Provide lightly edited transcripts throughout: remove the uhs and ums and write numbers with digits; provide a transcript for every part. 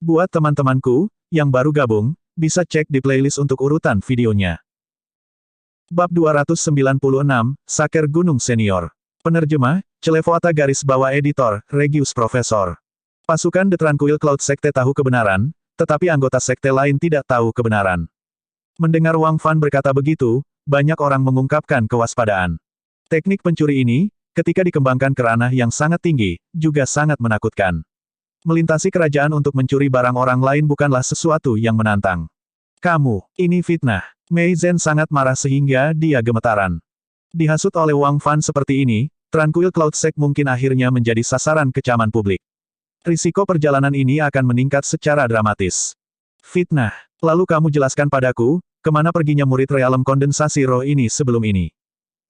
Buat teman-temanku, yang baru gabung, bisa cek di playlist untuk urutan videonya. Bab 296, Saker Gunung Senior. Penerjemah, Celevoata garis bawah editor, Regius Profesor. Pasukan The Tranquil Cloud Sekte tahu kebenaran, tetapi anggota sekte lain tidak tahu kebenaran. Mendengar Wang Fan berkata begitu, banyak orang mengungkapkan kewaspadaan. Teknik pencuri ini, ketika dikembangkan ke ranah yang sangat tinggi, juga sangat menakutkan. Melintasi kerajaan untuk mencuri barang orang lain bukanlah sesuatu yang menantang. Kamu, ini fitnah. Mei Zhen sangat marah sehingga dia gemetaran. Dihasut oleh Wang Fan seperti ini, Tranquil Cloud Sect mungkin akhirnya menjadi sasaran kecaman publik. Risiko perjalanan ini akan meningkat secara dramatis. Fitnah. Lalu kamu jelaskan padaku, kemana perginya murid realem kondensasi roh ini sebelum ini.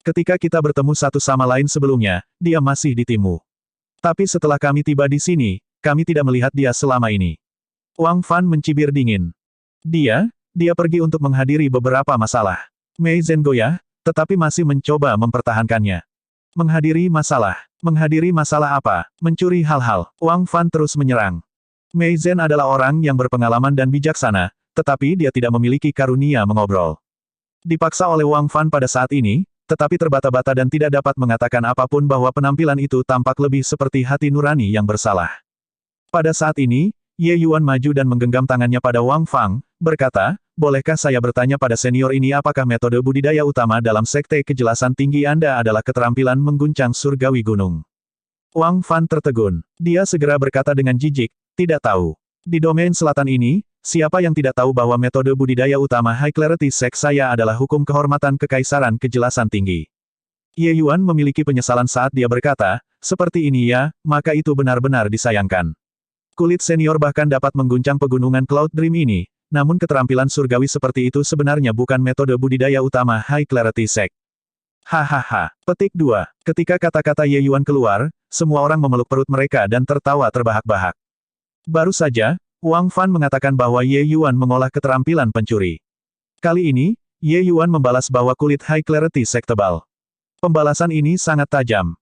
Ketika kita bertemu satu sama lain sebelumnya, dia masih di timmu. Tapi setelah kami tiba di sini, kami tidak melihat dia selama ini. Wang Fan mencibir dingin. Dia pergi untuk menghadiri beberapa masalah. Mei Zhen goyah, tetapi masih mencoba mempertahankannya. Menghadiri masalah apa? Mencuri hal-hal. Wang Fan terus menyerang. Mei Zhen adalah orang yang berpengalaman dan bijaksana, tetapi dia tidak memiliki karunia mengobrol. Dipaksa oleh Wang Fan pada saat ini, tetapi terbata-bata dan tidak dapat mengatakan apapun bahwa penampilan itu tampak lebih seperti hati nurani yang bersalah. Pada saat ini, Ye Yuan maju dan menggenggam tangannya pada Wang Fang, berkata, bolehkah saya bertanya pada senior ini apakah metode budidaya utama dalam sekte kejelasan tinggi Anda adalah keterampilan mengguncang surgawi gunung? Wang Fan tertegun. Dia segera berkata dengan jijik, tidak tahu. Di domain selatan ini, siapa yang tidak tahu bahwa metode budidaya utama High Clarity Sect saya adalah hukum kehormatan kekaisaran kejelasan tinggi? Ye Yuan memiliki penyesalan saat dia berkata, seperti ini ya, maka itu benar-benar disayangkan. Kulit senior bahkan dapat mengguncang pegunungan Cloud Dream ini, namun keterampilan surgawi seperti itu sebenarnya bukan metode budidaya utama High Clarity Sect. Hahaha. Petik 2. Ketika kata-kata Ye Yuan keluar, semua orang memeluk perut mereka dan tertawa terbahak-bahak. Baru saja, Wang Fan mengatakan bahwa Ye Yuan mengolah keterampilan pencuri. Kali ini, Ye Yuan membalas bahwa kulit High Clarity Sect tebal. Pembalasan ini sangat tajam.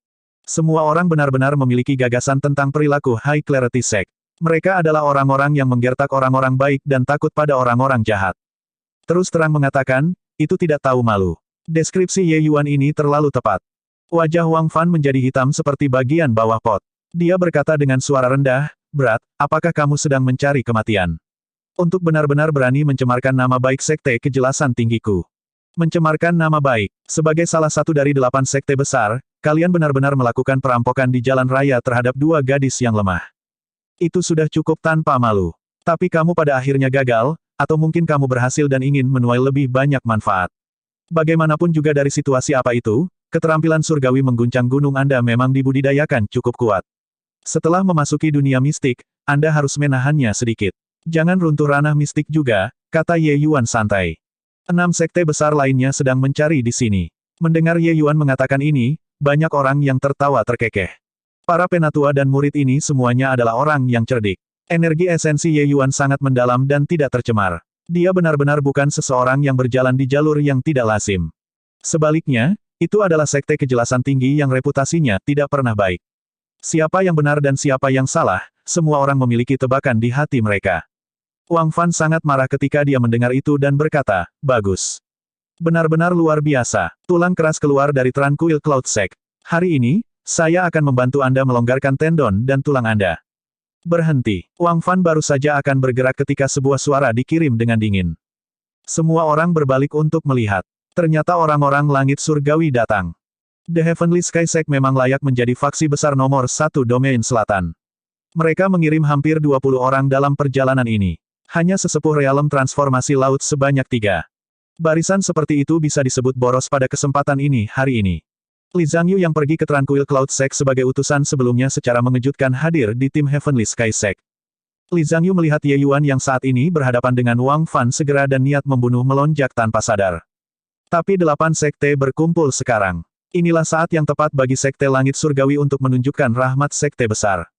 Semua orang benar-benar memiliki gagasan tentang perilaku High Clarity Sect. Mereka adalah orang-orang yang menggertak orang-orang baik dan takut pada orang-orang jahat. Terus terang mengatakan, itu tidak tahu malu. Deskripsi Ye Yuan ini terlalu tepat. Wajah Wang Fan menjadi hitam seperti bagian bawah pot. Dia berkata dengan suara rendah, berat, apakah kamu sedang mencari kematian? Untuk benar-benar berani mencemarkan nama baik sekte kejelasan tinggiku. Mencemarkan nama baik. Sebagai salah satu dari 8 sekte besar, kalian benar-benar melakukan perampokan di jalan raya terhadap 2 gadis yang lemah. Itu sudah cukup tanpa malu. Tapi kamu pada akhirnya gagal, atau mungkin kamu berhasil dan ingin menuai lebih banyak manfaat. Bagaimanapun juga dari situasi apa itu, keterampilan surgawi mengguncang gunung Anda memang dibudidayakan cukup kuat. Setelah memasuki dunia mistik, Anda harus menahannya sedikit. Jangan runtuh ranah mistik juga, kata Ye Yuan santai. 6 sekte besar lainnya sedang mencari di sini. Mendengar Ye Yuan mengatakan ini, banyak orang yang tertawa terkekeh. Para penatua dan murid ini semuanya adalah orang yang cerdik. Energi esensi Ye Yuan sangat mendalam dan tidak tercemar. Dia benar-benar bukan seseorang yang berjalan di jalur yang tidak lazim. Sebaliknya, itu adalah sekte kejelasan tinggi yang reputasinya tidak pernah baik. Siapa yang benar dan siapa yang salah, semua orang memiliki tebakan di hati mereka. Wang Fan sangat marah ketika dia mendengar itu dan berkata, bagus. Benar-benar luar biasa. Tulang keras keluar dari Tranquil Cloud Sect. Hari ini, saya akan membantu Anda melonggarkan tendon dan tulang Anda. Berhenti. Wang Fan baru saja akan bergerak ketika sebuah suara dikirim dengan dingin. Semua orang berbalik untuk melihat. Ternyata orang-orang langit surgawi datang. The Heavenly Sky Sect memang layak menjadi faksi besar nomor 1 domain selatan. Mereka mengirim hampir 20 orang dalam perjalanan ini. Hanya sesepuh realem transformasi laut sebanyak 3. Barisan seperti itu bisa disebut boros pada kesempatan ini hari ini. Li Zhangyu yang pergi ke Tranquil Cloud Sect sebagai utusan sebelumnya secara mengejutkan hadir di tim Heavenly Sky Sect. Li Zhangyu melihat Ye Yuan yang saat ini berhadapan dengan Wang Fan segera dan niat membunuh melonjak tanpa sadar. Tapi 8 sekte berkumpul sekarang. Inilah saat yang tepat bagi sekte langit surgawi untuk menunjukkan rahmat sekte besar.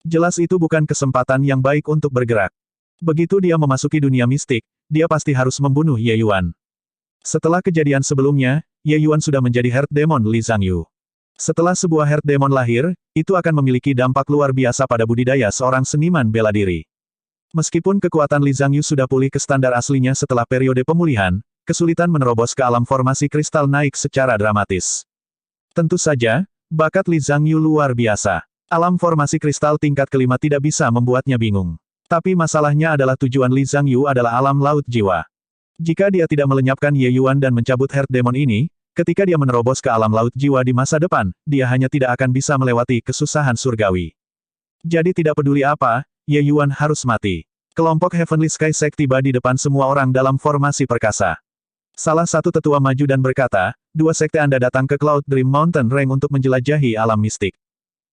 Jelas itu bukan kesempatan yang baik untuk bergerak. Begitu dia memasuki dunia mistik, dia pasti harus membunuh Ye Yuan. Setelah kejadian sebelumnya, Ye Yuan sudah menjadi Heart Demon Li Zhangyu. Setelah sebuah Heart Demon lahir, itu akan memiliki dampak luar biasa pada budidaya seorang seniman bela diri. Meskipun kekuatan Li Zhangyu sudah pulih ke standar aslinya setelah periode pemulihan, kesulitan menerobos ke alam formasi kristal naik secara dramatis. Tentu saja, bakat Li Zhangyu luar biasa. Alam formasi kristal tingkat kelima tidak bisa membuatnya bingung. Tapi masalahnya adalah tujuan Li Zhangyu adalah alam laut jiwa. Jika dia tidak melenyapkan Ye Yuan dan mencabut Heart Demon ini, ketika dia menerobos ke alam laut jiwa di masa depan, dia hanya tidak akan bisa melewati kesusahan surgawi. Jadi tidak peduli apa, Ye Yuan harus mati. Kelompok Heavenly Sky Sect tiba di depan semua orang dalam formasi perkasa. Salah satu tetua maju dan berkata, "Dua sekte Anda datang ke Cloud Dream Mountain Range untuk menjelajahi alam mistik.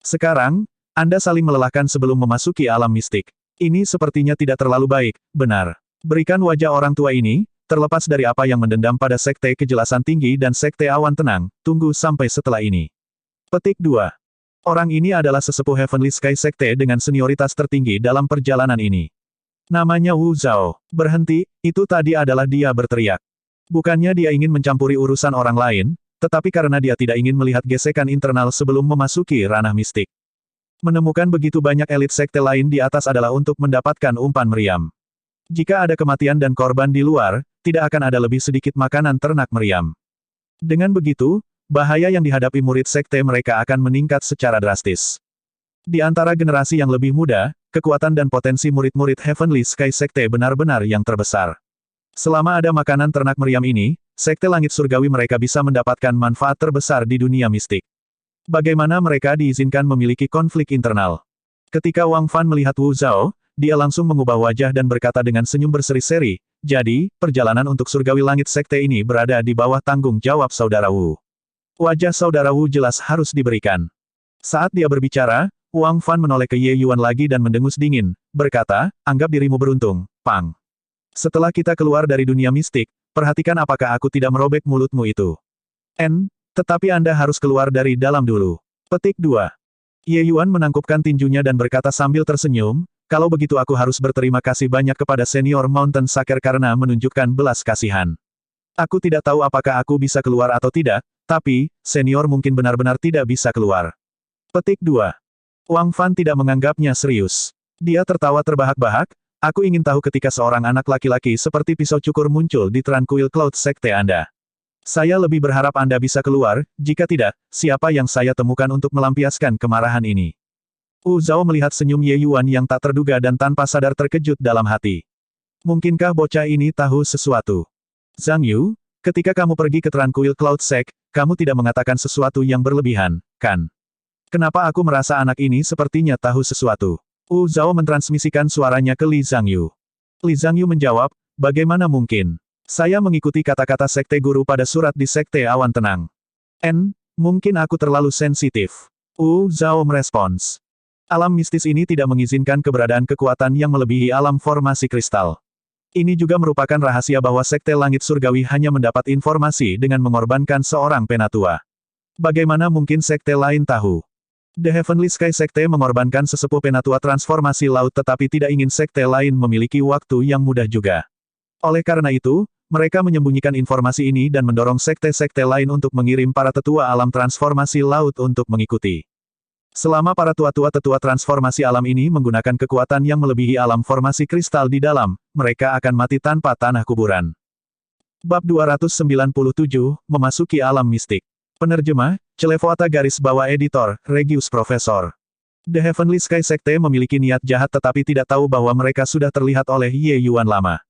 Sekarang, Anda saling melelahkan sebelum memasuki alam mistik. Ini sepertinya tidak terlalu baik, benar. Berikan wajah orang tua ini, terlepas dari apa yang mendendam pada sekte kejelasan tinggi dan sekte awan tenang, tunggu sampai setelah ini." Petik 2. Orang ini adalah sesepuh Heavenly Sky Sekte dengan senioritas tertinggi dalam perjalanan ini. Namanya Wu Zhao. Berhenti, itu tadi adalah dia berteriak. Bukannya dia ingin mencampuri urusan orang lain, tetapi karena dia tidak ingin melihat gesekan internal sebelum memasuki ranah mistik. Menemukan begitu banyak elit sekte lain di atas adalah untuk mendapatkan umpan meriam. Jika ada kematian dan korban di luar, tidak akan ada lebih sedikit makanan ternak meriam. Dengan begitu, bahaya yang dihadapi murid sekte mereka akan meningkat secara drastis. Di antara generasi yang lebih muda, kekuatan dan potensi murid-murid Heavenly Sky Sekte benar-benar yang terbesar. Selama ada makanan ternak meriam ini, sekte langit surgawi mereka bisa mendapatkan manfaat terbesar di dunia mistik. Bagaimana mereka diizinkan memiliki konflik internal? Ketika Wang Fan melihat Wu Zhao, dia langsung mengubah wajah dan berkata dengan senyum berseri-seri, "Jadi, perjalanan untuk surgawi langit sekte ini berada di bawah tanggung jawab saudara Wu." Wajah saudara Wu jelas harus diberikan. Saat dia berbicara, Wang Fan menoleh ke Ye Yuan lagi dan mendengus dingin, berkata, "Anggap dirimu beruntung, Pang. Setelah kita keluar dari dunia mistik, perhatikan apakah aku tidak merobek mulutmu itu. Tetapi Anda harus keluar dari dalam dulu." Petik 2. Ye Yuan menangkupkan tinjunya dan berkata sambil tersenyum, "Kalau begitu aku harus berterima kasih banyak kepada senior Mountain Saker karena menunjukkan belas kasihan. Aku tidak tahu apakah aku bisa keluar atau tidak, tapi, senior mungkin benar-benar tidak bisa keluar." Petik 2. Wang Fan tidak menganggapnya serius. Dia tertawa terbahak-bahak, "Aku ingin tahu ketika seorang anak laki-laki seperti pisau cukur muncul di Tranquil Cloud Sekte Anda. Saya lebih berharap Anda bisa keluar, jika tidak, siapa yang saya temukan untuk melampiaskan kemarahan ini?" Wu Zhao melihat senyum Ye Yuan yang tak terduga dan tanpa sadar terkejut dalam hati. Mungkinkah bocah ini tahu sesuatu? "Zhang Yu, ketika kamu pergi ke Tranquil Cloud Sect, kamu tidak mengatakan sesuatu yang berlebihan, kan? Kenapa aku merasa anak ini sepertinya tahu sesuatu?" Wu Zhao mentransmisikan suaranya ke Li Zhangyu. Li Zhangyu menjawab, "Bagaimana mungkin? Saya mengikuti kata-kata sekte guru pada surat di sekte awan tenang." Mungkin aku terlalu sensitif." Wu Zhao merespons. Alam mistis ini tidak mengizinkan keberadaan kekuatan yang melebihi alam formasi kristal. Ini juga merupakan rahasia bahwa sekte langit surgawi hanya mendapat informasi dengan mengorbankan seorang penatua. Bagaimana mungkin sekte lain tahu? The Heavenly Sky Sekte mengorbankan sesepuh penatua transformasi laut tetapi tidak ingin sekte lain memiliki waktu yang mudah juga. Oleh karena itu, mereka menyembunyikan informasi ini dan mendorong sekte-sekte lain untuk mengirim para tetua alam transformasi laut untuk mengikuti. Selama para tetua transformasi alam ini menggunakan kekuatan yang melebihi alam formasi kristal di dalam, mereka akan mati tanpa tanah kuburan. Bab 297, Memasuki Alam Mistik. Penerjemah, Celevoata garis bawah editor, Regius Profesor. The Heavenly Sky Sekte memiliki niat jahat tetapi tidak tahu bahwa mereka sudah terlihat oleh Ye Yuan lama.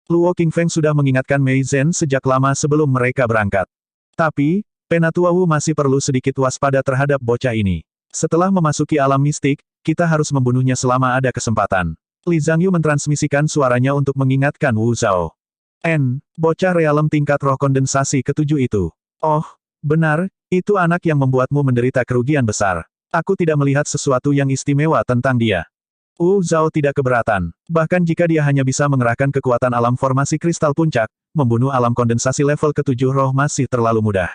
Luo Qingfeng sudah mengingatkan Mei Zhen sejak lama sebelum mereka berangkat. Tapi, Penatua Wu masih perlu sedikit waspada terhadap bocah ini. Setelah memasuki alam mistik, kita harus membunuhnya selama ada kesempatan. Li Zhangyu mentransmisikan suaranya untuk mengingatkan Wu Zhao. Bocah realem tingkat roh kondensasi ketujuh itu. Oh, benar, itu anak yang membuatmu menderita kerugian besar. Aku tidak melihat sesuatu yang istimewa tentang dia. Wu Zhao tidak keberatan. Bahkan jika dia hanya bisa mengerahkan kekuatan alam formasi kristal puncak, membunuh alam kondensasi level ketujuh roh masih terlalu mudah.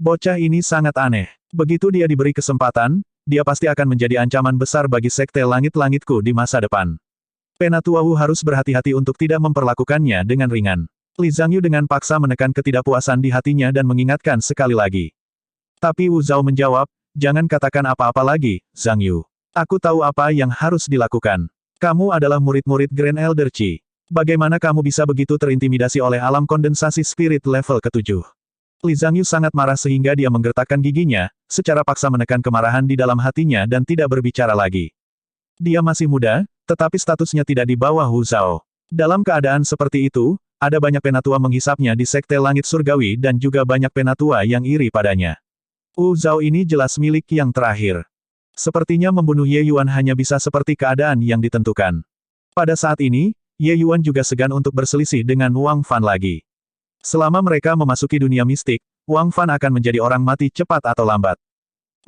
Bocah ini sangat aneh. Begitu dia diberi kesempatan, dia pasti akan menjadi ancaman besar bagi sekte langit-langitku di masa depan. Penatua Wu harus berhati-hati untuk tidak memperlakukannya dengan ringan. Li Zhangyu dengan paksa menekan ketidakpuasan di hatinya dan mengingatkan sekali lagi. Tapi Wu Zhao menjawab, "Jangan katakan apa-apa lagi, Zhang Yu. Aku tahu apa yang harus dilakukan." Kamu adalah murid-murid Grand Elder Qi. Bagaimana kamu bisa begitu terintimidasi oleh alam kondensasi spirit level ke-7? Li Zhangyu sangat marah sehingga dia menggertakkan giginya, secara paksa menekan kemarahan di dalam hatinya dan tidak berbicara lagi. Dia masih muda, tetapi statusnya tidak di bawah Wu Zhao. Dalam keadaan seperti itu, ada banyak penatua menghisapnya di Sekte Langit Surgawi dan juga banyak penatua yang iri padanya. Wu Zhao ini jelas milik yang terakhir. Sepertinya membunuh Ye Yuan hanya bisa seperti keadaan yang ditentukan. Pada saat ini, Ye Yuan juga segan untuk berselisih dengan Wang Fan lagi. Selama mereka memasuki dunia mistik, Wang Fan akan menjadi orang mati cepat atau lambat.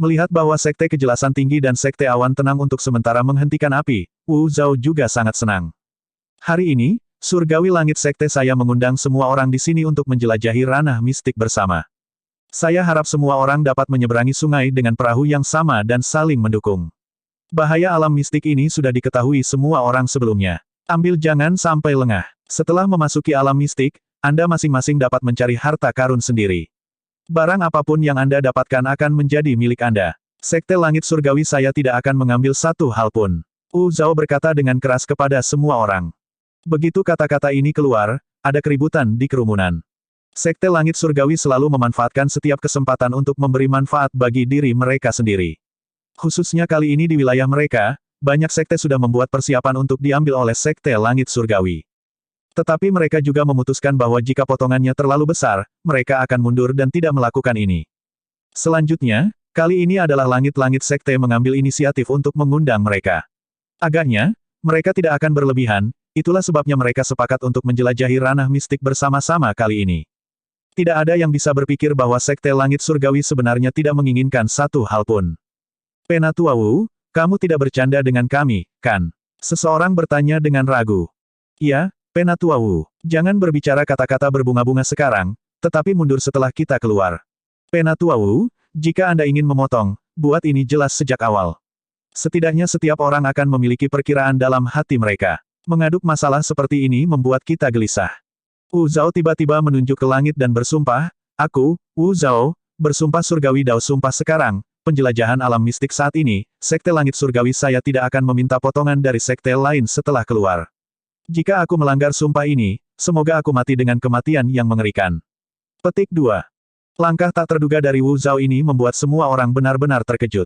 Melihat bahwa Sekte Kejelasan Tinggi dan Sekte Awan Tenang untuk sementara menghentikan api, Wu Zhao juga sangat senang. Hari ini, Surgawi Langit Sekte saya mengundang semua orang di sini untuk menjelajahi ranah mistik bersama. Saya harap semua orang dapat menyeberangi sungai dengan perahu yang sama dan saling mendukung. Bahaya alam mistik ini sudah diketahui semua orang sebelumnya. Ambil jangan sampai lengah. Setelah memasuki alam mistik, Anda masing-masing dapat mencari harta karun sendiri. Barang apapun yang Anda dapatkan akan menjadi milik Anda. Sekte Langit Surgawi saya tidak akan mengambil satu hal pun. Wu Zhao berkata dengan keras kepada semua orang. Begitu kata-kata ini keluar, ada keributan di kerumunan. Sekte Langit Surgawi selalu memanfaatkan setiap kesempatan untuk memberi manfaat bagi diri mereka sendiri. Khususnya kali ini di wilayah mereka, banyak sekte sudah membuat persiapan untuk diambil oleh Sekte Langit Surgawi. Tetapi mereka juga memutuskan bahwa jika potongannya terlalu besar, mereka akan mundur dan tidak melakukan ini. Selanjutnya, kali ini adalah langit-langit sekte mengambil inisiatif untuk mengundang mereka. Agaknya, mereka tidak akan berlebihan, itulah sebabnya mereka sepakat untuk menjelajahi ranah mistik bersama-sama kali ini. Tidak ada yang bisa berpikir bahwa Sekte Langit Surgawi sebenarnya tidak menginginkan satu hal pun. Penatua Wu, kamu tidak bercanda dengan kami, kan? Seseorang bertanya dengan ragu. Iya, Penatua Wu. Jangan berbicara kata-kata berbunga-bunga sekarang, tetapi mundur setelah kita keluar. Penatua Wu, jika Anda ingin memotong, buat ini jelas sejak awal. Setidaknya setiap orang akan memiliki perkiraan dalam hati mereka. Mengaduk masalah seperti ini membuat kita gelisah. Wu Zhao tiba-tiba menunjuk ke langit dan bersumpah, aku, Wu Zhao, bersumpah surgawi Dao sumpah sekarang, penjelajahan alam mistik saat ini, Sekte Langit Surgawi saya tidak akan meminta potongan dari sekte lain setelah keluar. Jika aku melanggar sumpah ini, semoga aku mati dengan kematian yang mengerikan. Petik 2. Langkah tak terduga dari Wu Zhao ini membuat semua orang benar-benar terkejut.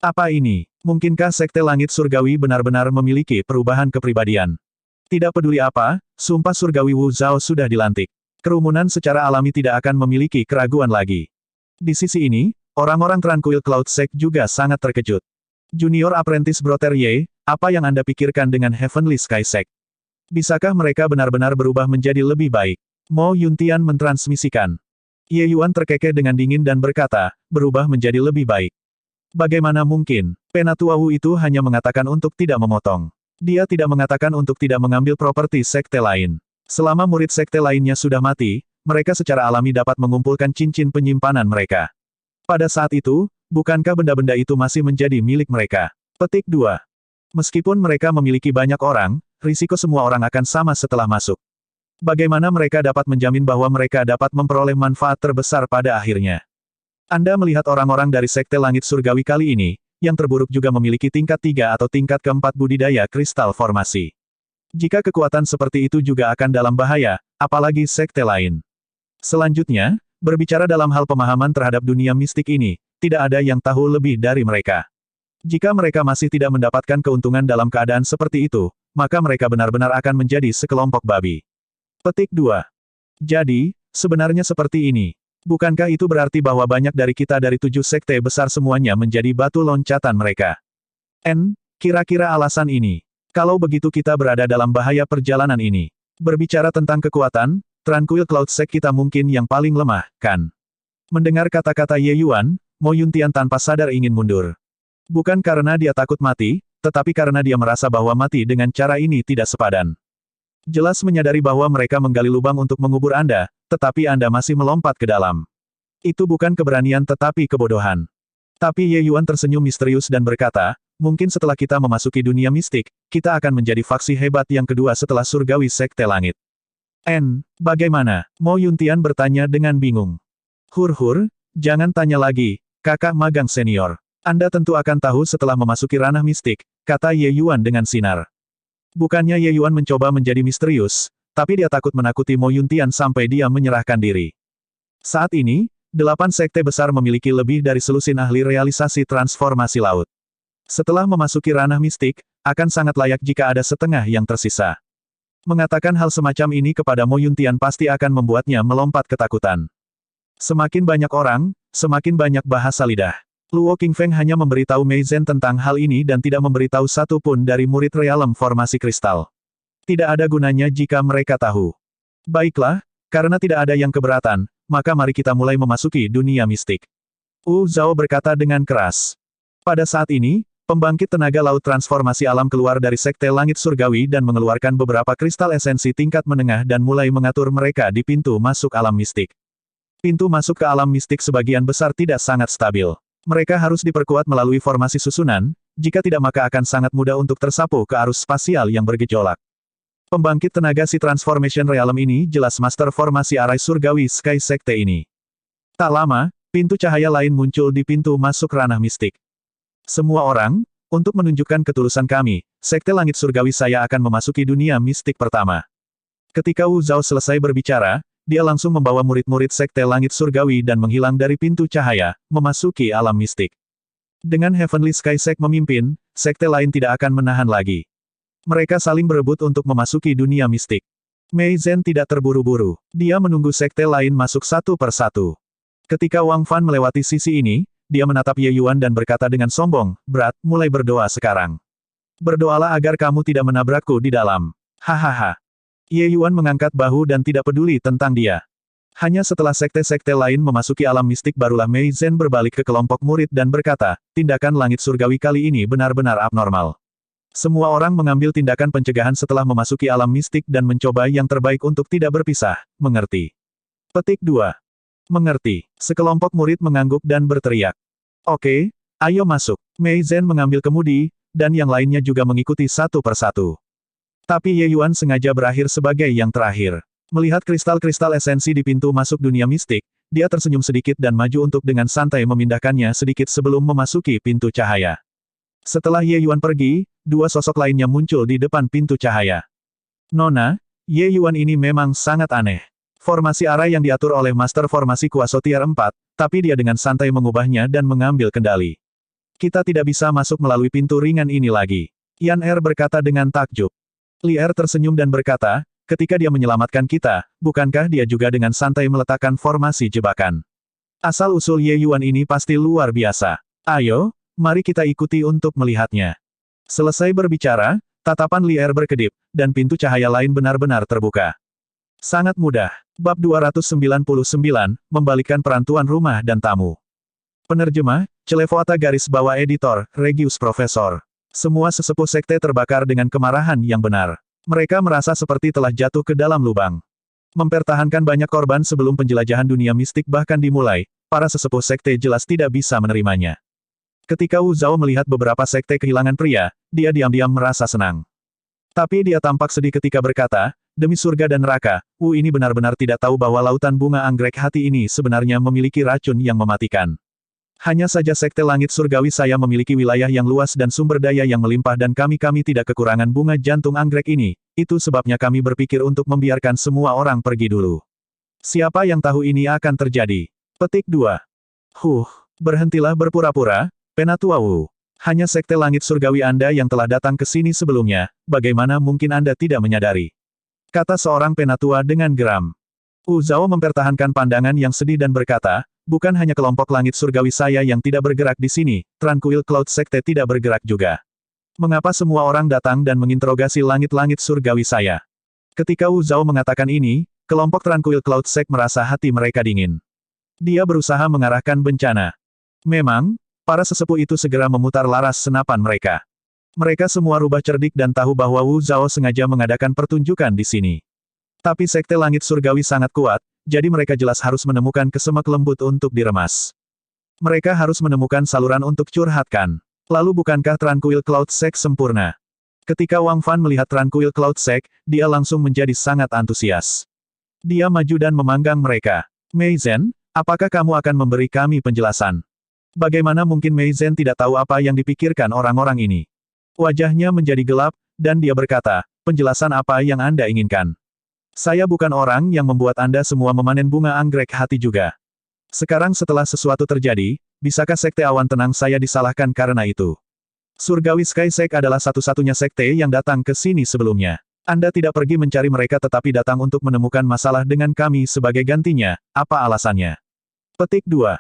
Apa ini? Mungkinkah Sekte Langit Surgawi benar-benar memiliki perubahan kepribadian? Tidak peduli apa, sumpah surgawi Wu Zhao sudah dilantik. Kerumunan secara alami tidak akan memiliki keraguan lagi. Di sisi ini, orang-orang Tranquil Cloud Sect juga sangat terkejut. Junior Apprentice Brother Ye, apa yang Anda pikirkan dengan Heavenly Sky Sect? Bisakah mereka benar-benar berubah menjadi lebih baik? Mo Yuntian mentransmisikan. Ye Yuan terkekeh dengan dingin dan berkata, berubah menjadi lebih baik. Bagaimana mungkin? Penatua Wu itu hanya mengatakan untuk tidak memotong. Dia tidak mengatakan untuk tidak mengambil properti sekte lain. Selama murid sekte lainnya sudah mati, mereka secara alami dapat mengumpulkan cincin penyimpanan mereka. Pada saat itu, bukankah benda-benda itu masih menjadi milik mereka? Petik 2. Meskipun mereka memiliki banyak orang, risiko semua orang akan sama setelah masuk. Bagaimana mereka dapat menjamin bahwa mereka dapat memperoleh manfaat terbesar pada akhirnya? Anda melihat orang-orang dari Sekte Langit Surgawi kali ini, yang terburuk juga memiliki tingkat 3 atau tingkat keempat budidaya kristal formasi. Jika kekuatan seperti itu juga akan dalam bahaya, apalagi sekte lain. Selanjutnya, berbicara dalam hal pemahaman terhadap dunia mistik ini, tidak ada yang tahu lebih dari mereka. Jika mereka masih tidak mendapatkan keuntungan dalam keadaan seperti itu, maka mereka benar-benar akan menjadi sekelompok babi. Petik 2. Jadi, sebenarnya seperti ini. Bukankah itu berarti bahwa banyak dari kita dari 7 sekte besar semuanya menjadi batu loncatan mereka? Kira-kira alasan ini. Kalau begitu kita berada dalam bahaya perjalanan ini. Berbicara tentang kekuatan, Tranquil Cloud Sect kita mungkin yang paling lemah, kan? Mendengar kata-kata Ye Yuan, Mo Yuntian tanpa sadar ingin mundur. Bukan karena dia takut mati, tetapi karena dia merasa bahwa mati dengan cara ini tidak sepadan. Jelas menyadari bahwa mereka menggali lubang untuk mengubur Anda, tetapi Anda masih melompat ke dalam. Itu bukan keberanian tetapi kebodohan. Tapi Ye Yuan tersenyum misterius dan berkata, mungkin setelah kita memasuki dunia mistik, kita akan menjadi faksi hebat yang kedua setelah surgawi sekte langit. Bagaimana? Mo Yuntian bertanya dengan bingung. Hur, jangan tanya lagi, kakak magang senior. Anda tentu akan tahu setelah memasuki ranah mistik, kata Ye Yuan dengan sinar. Bukannya Ye Yuan mencoba menjadi misterius, tapi dia takut menakuti Mo Yuntian sampai dia menyerahkan diri. Saat ini, 8 sekte besar memiliki lebih dari selusin ahli realisasi transformasi laut. Setelah memasuki ranah mistik, akan sangat layak jika ada setengah yang tersisa. Mengatakan hal semacam ini kepada Mo Yuntian pasti akan membuatnya melompat ketakutan. Semakin banyak orang, semakin banyak bahasa lidah. Luo Qingfeng hanya memberitahu Mei Zhen tentang hal ini dan tidak memberitahu satu pun dari murid realem formasi kristal. Tidak ada gunanya jika mereka tahu. Baiklah, karena tidak ada yang keberatan, maka mari kita mulai memasuki dunia mistik. Wu Zhao berkata dengan keras. Pada saat ini, pembangkit tenaga laut transformasi alam keluar dari sekte langit surgawi dan mengeluarkan beberapa kristal esensi tingkat menengah dan mulai mengatur mereka di pintu masuk alam mistik. Pintu masuk ke alam mistik sebagian besar tidak sangat stabil. Mereka harus diperkuat melalui formasi susunan, jika tidak maka akan sangat mudah untuk tersapu ke arus spasial yang bergejolak. Pembangkit tenaga si Transformation Realm ini jelas master formasi arai surgawi Sky Sekte ini. Tak lama, pintu cahaya lain muncul di pintu masuk ranah mistik. Semua orang, untuk menunjukkan ketulusan kami, Sekte Langit Surgawi saya akan memasuki dunia mistik pertama. Ketika Wu Zhao selesai berbicara, dia langsung membawa murid-murid Sekte Langit Surgawi dan menghilang dari pintu cahaya, memasuki alam mistik. Dengan Heavenly Sky Sect memimpin, sekte lain tidak akan menahan lagi. Mereka saling berebut untuk memasuki dunia mistik. Mei Zhen tidak terburu-buru. Dia menunggu sekte lain masuk satu persatu. Ketika Wang Fan melewati sisi ini, dia menatap Ye Yuan dan berkata dengan sombong, "Berat, mulai berdoa sekarang. Berdoalah agar kamu tidak menabrakku di dalam." Hahaha. Ye Yuan mengangkat bahu dan tidak peduli tentang dia. Hanya setelah sekte-sekte lain memasuki alam mistik barulah Mei Zhen berbalik ke kelompok murid dan berkata, tindakan langit surgawi kali ini benar-benar abnormal. Semua orang mengambil tindakan pencegahan setelah memasuki alam mistik dan mencoba yang terbaik untuk tidak berpisah, mengerti. Petik 2. Mengerti. Sekelompok murid mengangguk dan berteriak. Oke, ayo masuk. Mei Zhen mengambil kemudi, dan yang lainnya juga mengikuti satu persatu. Tapi Ye Yuan sengaja berakhir sebagai yang terakhir. Melihat kristal-kristal esensi di pintu masuk dunia mistik, dia tersenyum sedikit dan maju untuk dengan santai memindahkannya sedikit sebelum memasuki pintu cahaya. Setelah Ye Yuan pergi, dua sosok lainnya muncul di depan pintu cahaya. Nona, Ye Yuan ini memang sangat aneh. Formasi arai yang diatur oleh Master Formasi Kuaso Tier 4, tapi dia dengan santai mengubahnya dan mengambil kendali. Kita tidak bisa masuk melalui pintu ringan ini lagi. Yan Er berkata dengan takjub. Li Er tersenyum dan berkata, ketika dia menyelamatkan kita, bukankah dia juga dengan santai meletakkan formasi jebakan? Asal-usul Ye Yuan ini pasti luar biasa. Ayo, mari kita ikuti untuk melihatnya. Selesai berbicara, tatapan Li Er berkedip, dan pintu cahaya lain benar-benar terbuka. Sangat mudah. Bab 299, membalikkan perantuan rumah dan tamu. Penerjemah, Celevoata garis bawah editor, Regius Profesor. Semua sesepuh sekte terbakar dengan kemarahan yang benar. Mereka merasa seperti telah jatuh ke dalam lubang. Mempertahankan banyak korban sebelum penjelajahan dunia mistik bahkan dimulai, para sesepuh sekte jelas tidak bisa menerimanya. Ketika Wu Zhao melihat beberapa sekte kehilangan pria, dia diam-diam merasa senang. Tapi dia tampak sedih ketika berkata, demi surga dan neraka, Wu ini benar-benar tidak tahu bahwa lautan bunga anggrek hati ini sebenarnya memiliki racun yang mematikan. Hanya saja sekte langit surgawi saya memiliki wilayah yang luas dan sumber daya yang melimpah dan kami tidak kekurangan bunga jantung anggrek ini, itu sebabnya kami berpikir untuk membiarkan semua orang pergi dulu. Siapa yang tahu ini akan terjadi? Petik 2. Berhentilah berpura-pura, Penatua Wu. Hanya sekte langit surgawi Anda yang telah datang ke sini sebelumnya, bagaimana mungkin Anda tidak menyadari? Kata seorang penatua dengan geram. Wu Zhao mempertahankan pandangan yang sedih dan berkata, bukan hanya kelompok langit surgawi saya yang tidak bergerak di sini, Tranquil Cloud Sekte tidak bergerak juga. Mengapa semua orang datang dan menginterogasi langit-langit surgawi saya? Ketika Wu Zhao mengatakan ini, kelompok Tranquil Cloud Sect merasa hati mereka dingin. Dia berusaha mengarahkan bencana. Memang, para sesepuh itu segera memutar laras senapan mereka. Mereka semua rubah cerdik dan tahu bahwa Wu Zhao sengaja mengadakan pertunjukan di sini. Tapi sekte langit surgawi sangat kuat, jadi mereka jelas harus menemukan kesemak lembut untuk diremas. Mereka harus menemukan saluran untuk curhatkan. Lalu bukankah Tranquil Cloud Sect sempurna? Ketika Wang Fan melihat Tranquil Cloud Sect, dia langsung menjadi sangat antusias. Dia maju dan memanggang mereka. Mei Zhen, apakah kamu akan memberi kami penjelasan? Bagaimana mungkin Mei Zhen tidak tahu apa yang dipikirkan orang-orang ini? Wajahnya menjadi gelap, dan dia berkata, penjelasan apa yang Anda inginkan? Saya bukan orang yang membuat Anda semua memanen bunga anggrek hati juga. Sekarang setelah sesuatu terjadi, bisakah Sekte Awan Tenang saya disalahkan karena itu? Surgawi Sky Sect adalah satu-satunya sekte yang datang ke sini sebelumnya. Anda tidak pergi mencari mereka tetapi datang untuk menemukan masalah dengan kami sebagai gantinya, apa alasannya? Petik 2.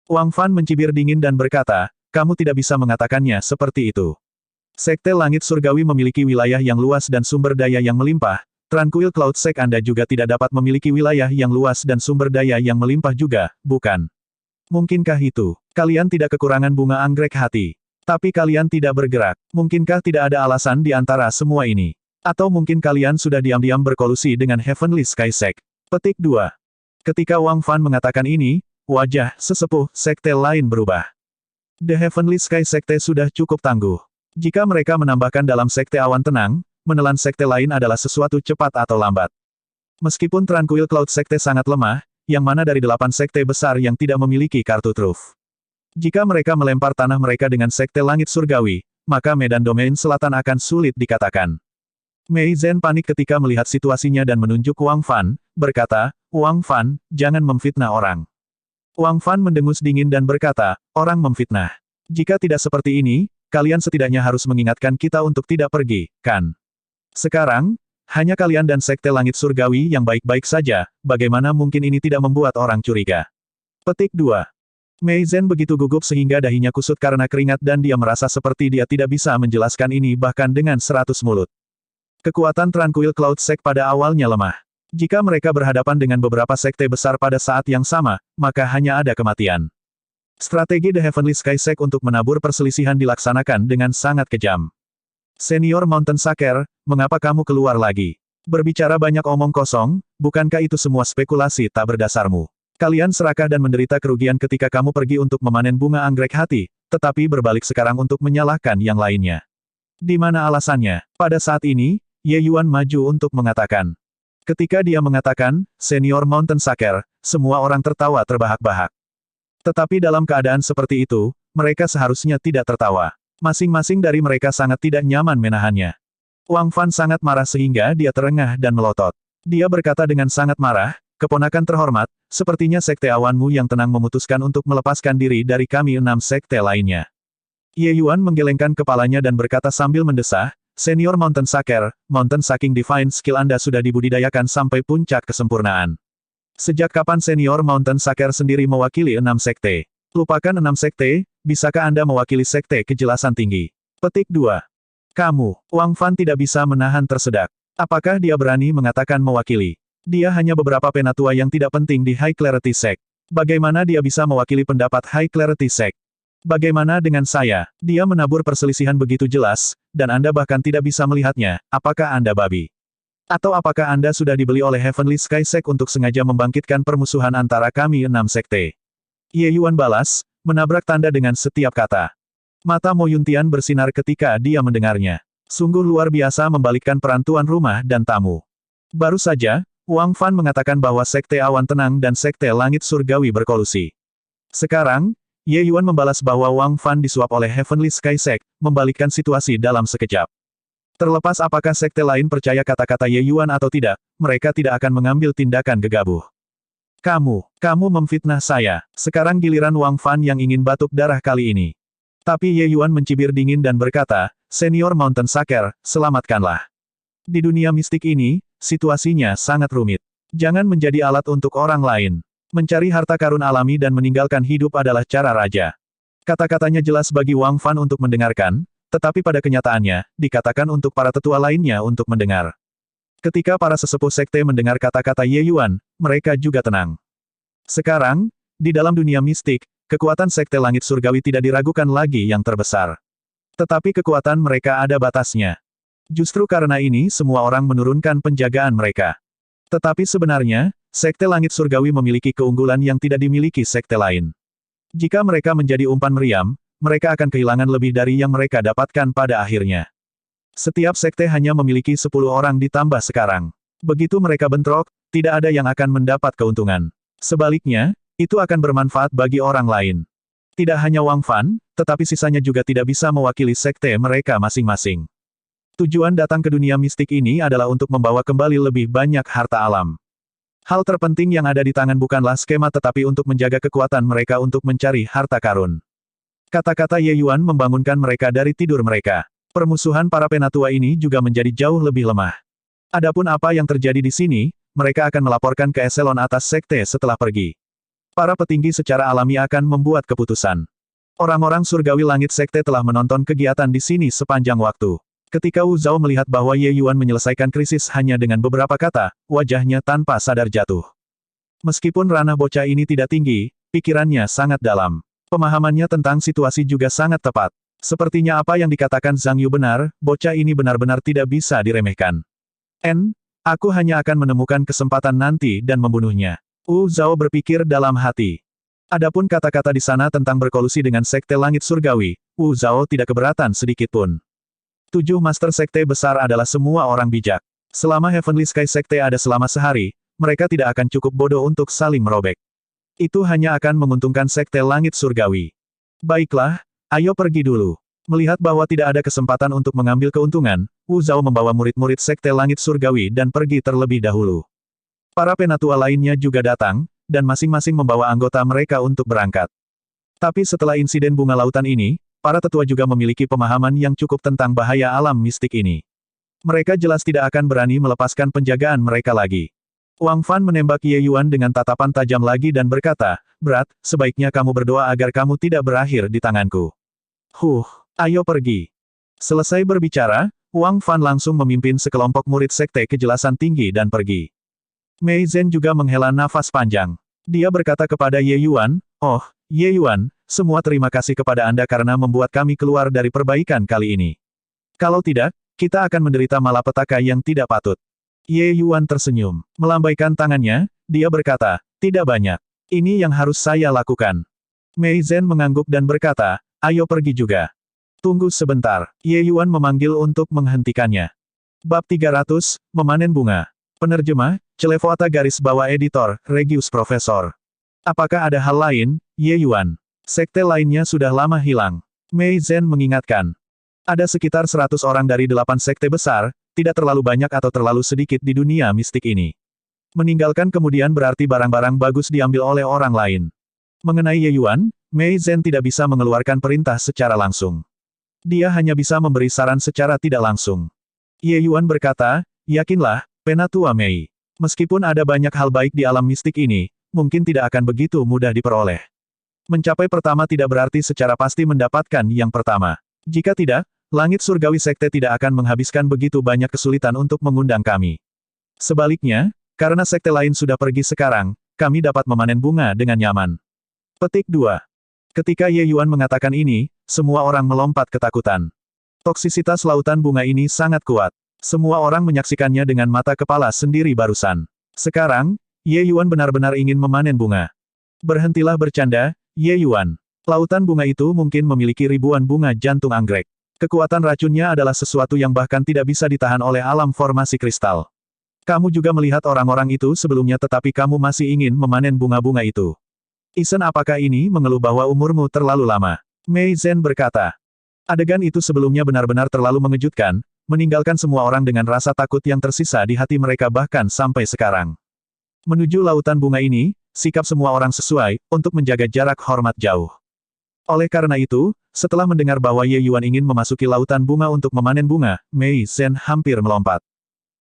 Wang Fan mencibir dingin dan berkata, kamu tidak bisa mengatakannya seperti itu. Sekte Langit Surgawi memiliki wilayah yang luas dan sumber daya yang melimpah, Tranquil Cloud Sect Anda juga tidak dapat memiliki wilayah yang luas dan sumber daya yang melimpah juga, bukan? Mungkinkah itu? Kalian tidak kekurangan bunga anggrek hati. Tapi kalian tidak bergerak. Mungkinkah tidak ada alasan di antara semua ini? Atau mungkin kalian sudah diam-diam berkolusi dengan Heavenly Sky Sect? Petik 2. Ketika Wang Fan mengatakan ini, wajah sesepuh sekte lain berubah. The Heavenly Sky Sekte sudah cukup tangguh. Jika mereka menambahkan dalam Sekte Awan Tenang, menelan sekte lain adalah sesuatu cepat atau lambat. Meskipun Tranquil Cloud Sekte sangat lemah, yang mana dari 8 sekte besar yang tidak memiliki kartu truf. Jika mereka melempar tanah mereka dengan Sekte Langit Surgawi, maka medan domain selatan akan sulit dikatakan. Mei Zhen panik ketika melihat situasinya dan menunjuk Wang Fan, berkata, Wang Fan, jangan memfitnah orang. Wang Fan mendengus dingin dan berkata, orang memfitnah. Jika tidak seperti ini, kalian setidaknya harus mengingatkan kita untuk tidak pergi, kan? Sekarang, hanya kalian dan Sekte Langit Surgawi yang baik-baik saja, bagaimana mungkin ini tidak membuat orang curiga? Petik 2. Mei Zhen begitu gugup sehingga dahinya kusut karena keringat dan dia merasa seperti dia tidak bisa menjelaskan ini bahkan dengan 100 mulut. Kekuatan Tranquil Cloud Sect pada awalnya lemah. Jika mereka berhadapan dengan beberapa sekte besar pada saat yang sama, maka hanya ada kematian. Strategi The Heavenly Sky Sect untuk menabur perselisihan dilaksanakan dengan sangat kejam. Senior Mountain Saker, mengapa kamu keluar lagi? Berbicara banyak omong kosong, bukankah itu semua spekulasi tak berdasarmu? Kalian serakah dan menderita kerugian ketika kamu pergi untuk memanen bunga anggrek hati, tetapi berbalik sekarang untuk menyalahkan yang lainnya. Di mana alasannya? Pada saat ini, Ye Yuan maju untuk mengatakan. Ketika dia mengatakan, Senior Mountain Saker, semua orang tertawa terbahak-bahak. Tetapi dalam keadaan seperti itu, mereka seharusnya tidak tertawa. Masing-masing dari mereka sangat tidak nyaman menahannya. Wang Fan sangat marah sehingga dia terengah dan melotot. Dia berkata dengan sangat marah, keponakan terhormat, sepertinya sekte awanmu yang tenang memutuskan untuk melepaskan diri dari kami 6 sekte lainnya. Ye Yuan menggelengkan kepalanya dan berkata sambil mendesah, Senior Mountain Saker, Mountain Saking Divine Skill Anda sudah dibudidayakan sampai puncak kesempurnaan. Sejak kapan Senior Mountain Saker sendiri mewakili 6 sekte? Lupakan 6 sekte, bisakah Anda mewakili sekte kejelasan tinggi? Petik 2. Kamu, Wang Fan tidak bisa menahan tersedak. Apakah dia berani mengatakan mewakili? Dia hanya beberapa penatua yang tidak penting di High Clarity Sect. Bagaimana dia bisa mewakili pendapat High Clarity Sect? Bagaimana dengan saya? Dia menabur perselisihan begitu jelas, dan Anda bahkan tidak bisa melihatnya. Apakah Anda babi? Atau apakah Anda sudah dibeli oleh Heavenly Sky Sect untuk sengaja membangkitkan permusuhan antara kami 6 sekte? Ye Yuan balas, menabrak tanda dengan setiap kata. Mata Mo Yuntian bersinar ketika dia mendengarnya. Sungguh luar biasa membalikkan peran tuan rumah dan tamu. Baru saja, Wang Fan mengatakan bahwa Sekte Awan Tenang dan Sekte Langit Surgawi berkolusi. Sekarang, Ye Yuan membalas bahwa Wang Fan disuap oleh Heavenly Sky Sect, membalikkan situasi dalam sekejap. Terlepas apakah sekte lain percaya kata-kata Ye Yuan atau tidak, mereka tidak akan mengambil tindakan gegabah. Kamu memfitnah saya. Sekarang giliran Wang Fan yang ingin batuk darah kali ini. Tapi Ye Yuan mencibir dingin dan berkata, Senior Mountain Saker, selamatkanlah. Di dunia mistik ini, situasinya sangat rumit. Jangan menjadi alat untuk orang lain. Mencari harta karun alami dan meninggalkan hidup adalah cara raja. Kata-katanya jelas bagi Wang Fan untuk mendengarkan, tetapi pada kenyataannya, dikatakan untuk para tetua lainnya untuk mendengar. Ketika para sesepuh sekte mendengar kata-kata Ye Yuan, mereka juga tenang. Sekarang, di dalam dunia mistik, kekuatan sekte langit surgawi tidak diragukan lagi yang terbesar. Tetapi kekuatan mereka ada batasnya. Justru karena ini semua orang menurunkan penjagaan mereka. Tetapi sebenarnya, Sekte Langit Surgawi memiliki keunggulan yang tidak dimiliki sekte lain. Jika mereka menjadi umpan meriam, mereka akan kehilangan lebih dari yang mereka dapatkan pada akhirnya. Setiap sekte hanya memiliki 10 orang ditambah sekarang. Begitu mereka bentrok, tidak ada yang akan mendapat keuntungan. Sebaliknya, itu akan bermanfaat bagi orang lain. Tidak hanya Wang Fan, tetapi sisanya juga tidak bisa mewakili sekte mereka masing-masing. Tujuan datang ke dunia mistik ini adalah untuk membawa kembali lebih banyak harta alam. Hal terpenting yang ada di tangan bukanlah skema tetapi untuk menjaga kekuatan mereka untuk mencari harta karun. Kata-kata Ye Yuan membangunkan mereka dari tidur mereka. Permusuhan para penatua ini juga menjadi jauh lebih lemah. Adapun apa yang terjadi di sini, mereka akan melaporkan ke eselon atas sekte setelah pergi. Para petinggi secara alami akan membuat keputusan. Orang-orang surgawi langit sekte telah menonton kegiatan di sini sepanjang waktu. Ketika Wu Zhao melihat bahwa Ye Yuan menyelesaikan krisis hanya dengan beberapa kata, wajahnya tanpa sadar jatuh. Meskipun ranah bocah ini tidak tinggi, pikirannya sangat dalam. Pemahamannya tentang situasi juga sangat tepat. Sepertinya apa yang dikatakan Zhang Yu benar, bocah ini benar-benar tidak bisa diremehkan. Aku hanya akan menemukan kesempatan nanti dan membunuhnya. Wu Zhao berpikir dalam hati. Adapun kata-kata di sana tentang berkolusi dengan sekte langit surgawi, Wu Zhao tidak keberatan sedikitpun. 7 master sekte besar adalah semua orang bijak. Selama Heavenly Sky Sekte ada selama sehari, mereka tidak akan cukup bodoh untuk saling merobek. Itu hanya akan menguntungkan sekte langit surgawi. Baiklah, ayo pergi dulu. Melihat bahwa tidak ada kesempatan untuk mengambil keuntungan, Wu Zhao membawa murid-murid sekte langit surgawi dan pergi terlebih dahulu. Para penatua lainnya juga datang, dan masing-masing membawa anggota mereka untuk berangkat. Tapi setelah insiden bunga lautan ini, para tetua juga memiliki pemahaman yang cukup tentang bahaya alam mistik ini. Mereka jelas tidak akan berani melepaskan penjagaan mereka lagi. Wang Fan menembak Ye Yuan dengan tatapan tajam lagi dan berkata, "Berat, sebaiknya kamu berdoa agar kamu tidak berakhir di tanganku. Ayo pergi." Selesai berbicara, Wang Fan langsung memimpin sekelompok murid sekte kejelasan tinggi dan pergi. Mei Zhen juga menghela nafas panjang. Dia berkata kepada Ye Yuan, "Oh, Ye Yuan, semua terima kasih kepada Anda karena membuat kami keluar dari perbaikan kali ini. Kalau tidak, kita akan menderita malapetaka yang tidak patut." Ye Yuan tersenyum. Melambaikan tangannya, dia berkata, "Tidak banyak. Ini yang harus saya lakukan." Mei Zhen mengangguk dan berkata, "Ayo pergi juga." Tunggu sebentar. Ye Yuan memanggil untuk menghentikannya. Bab 300, Memanen Bunga. Penerjemah, Celevoata garis bawah editor, Regius Profesor. Apakah ada hal lain, Ye Yuan? Sekte lainnya sudah lama hilang. Mei Zhen mengingatkan. Ada sekitar 100 orang dari 8 sekte besar, tidak terlalu banyak atau terlalu sedikit di dunia mistik ini. Meninggalkan kemudian berarti barang-barang bagus diambil oleh orang lain. Mengenai Ye Yuan, Mei Zhen tidak bisa mengeluarkan perintah secara langsung. Dia hanya bisa memberi saran secara tidak langsung. Ye Yuan berkata, "Yakinlah, Penatua Mei. Meskipun ada banyak hal baik di alam mistik ini, mungkin tidak akan begitu mudah diperoleh. Mencapai pertama tidak berarti secara pasti mendapatkan yang pertama. Jika tidak, langit surgawi sekte tidak akan menghabiskan begitu banyak kesulitan untuk mengundang kami. Sebaliknya, karena sekte lain sudah pergi sekarang, kami dapat memanen bunga dengan nyaman." Petik 2. Ketika Ye Yuan mengatakan ini, semua orang melompat ketakutan. Toksisitas lautan bunga ini sangat kuat. Semua orang menyaksikannya dengan mata kepala sendiri barusan. Sekarang, Ye Yuan benar-benar ingin memanen bunga. Berhentilah bercanda, Ye Yuan. Lautan bunga itu mungkin memiliki ribuan bunga jantung anggrek. Kekuatan racunnya adalah sesuatu yang bahkan tidak bisa ditahan oleh alam formasi kristal. Kamu juga melihat orang-orang itu sebelumnya tetapi kamu masih ingin memanen bunga-bunga itu. Isen, apakah ini mengeluh bahwa umurmu terlalu lama? Mei Zhen berkata. Adegan itu sebelumnya benar-benar terlalu mengejutkan, meninggalkan semua orang dengan rasa takut yang tersisa di hati mereka bahkan sampai sekarang. Menuju lautan bunga ini, sikap semua orang sesuai, untuk menjaga jarak hormat jauh. Oleh karena itu, setelah mendengar bahwa Ye Yuan ingin memasuki lautan bunga untuk memanen bunga, Mei Zhen hampir melompat.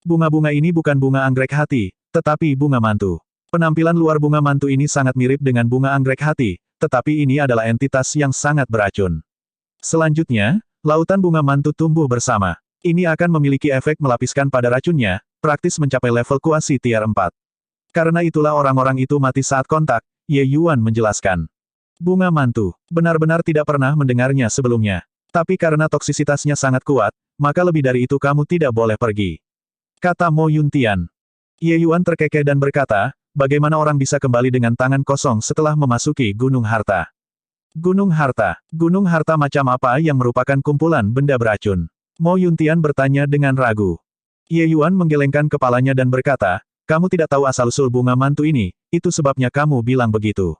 Bunga-bunga ini bukan bunga anggrek hati, tetapi bunga mantu. Penampilan luar bunga mantu ini sangat mirip dengan bunga anggrek hati, tetapi ini adalah entitas yang sangat beracun. Selanjutnya, lautan bunga mantu tumbuh bersama. Ini akan memiliki efek melapiskan pada racunnya, praktis mencapai level kuasi tier 4. Karena itulah orang-orang itu mati saat kontak, Ye Yuan menjelaskan. Bunga mantu, benar-benar tidak pernah mendengarnya sebelumnya. Tapi karena toksisitasnya sangat kuat, maka lebih dari itu kamu tidak boleh pergi. Kata Mo Yuntian. Ye Yuan terkekeh dan berkata, bagaimana orang bisa kembali dengan tangan kosong setelah memasuki Gunung Harta? Gunung Harta macam apa yang merupakan kumpulan benda beracun? Mo Yuntian bertanya dengan ragu. Ye Yuan menggelengkan kepalanya dan berkata, kamu tidak tahu asal-usul bunga mantu ini, itu sebabnya kamu bilang begitu.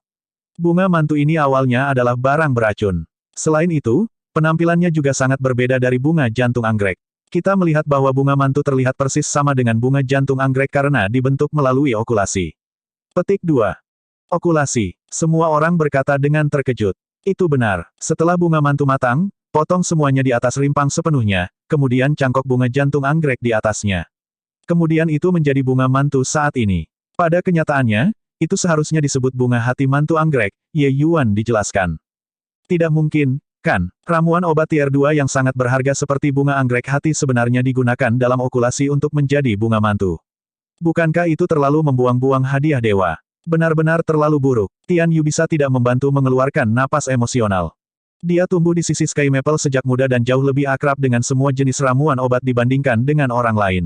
Bunga mantu ini awalnya adalah barang beracun. Selain itu, penampilannya juga sangat berbeda dari bunga jantung anggrek. Kita melihat bahwa bunga mantu terlihat persis sama dengan bunga jantung anggrek karena dibentuk melalui okulasi. Petik 2. Okulasi. Semua orang berkata dengan terkejut. Itu benar. Setelah bunga mantu matang, potong semuanya di atas rimpang sepenuhnya, kemudian cangkok bunga jantung anggrek di atasnya. Kemudian itu menjadi bunga mantu saat ini. Pada kenyataannya, itu seharusnya disebut bunga hati mantu anggrek, Ye Yuan dijelaskan. Tidak mungkin, kan? Ramuan obat tier 2 yang sangat berharga seperti bunga anggrek hati sebenarnya digunakan dalam okulasi untuk menjadi bunga mantu. Bukankah itu terlalu membuang-buang hadiah dewa? Benar-benar terlalu buruk. Tian Yu bisa tidak membantu mengeluarkan napas emosional. Dia tumbuh di sisi Sky Maple sejak muda dan jauh lebih akrab dengan semua jenis ramuan obat dibandingkan dengan orang lain.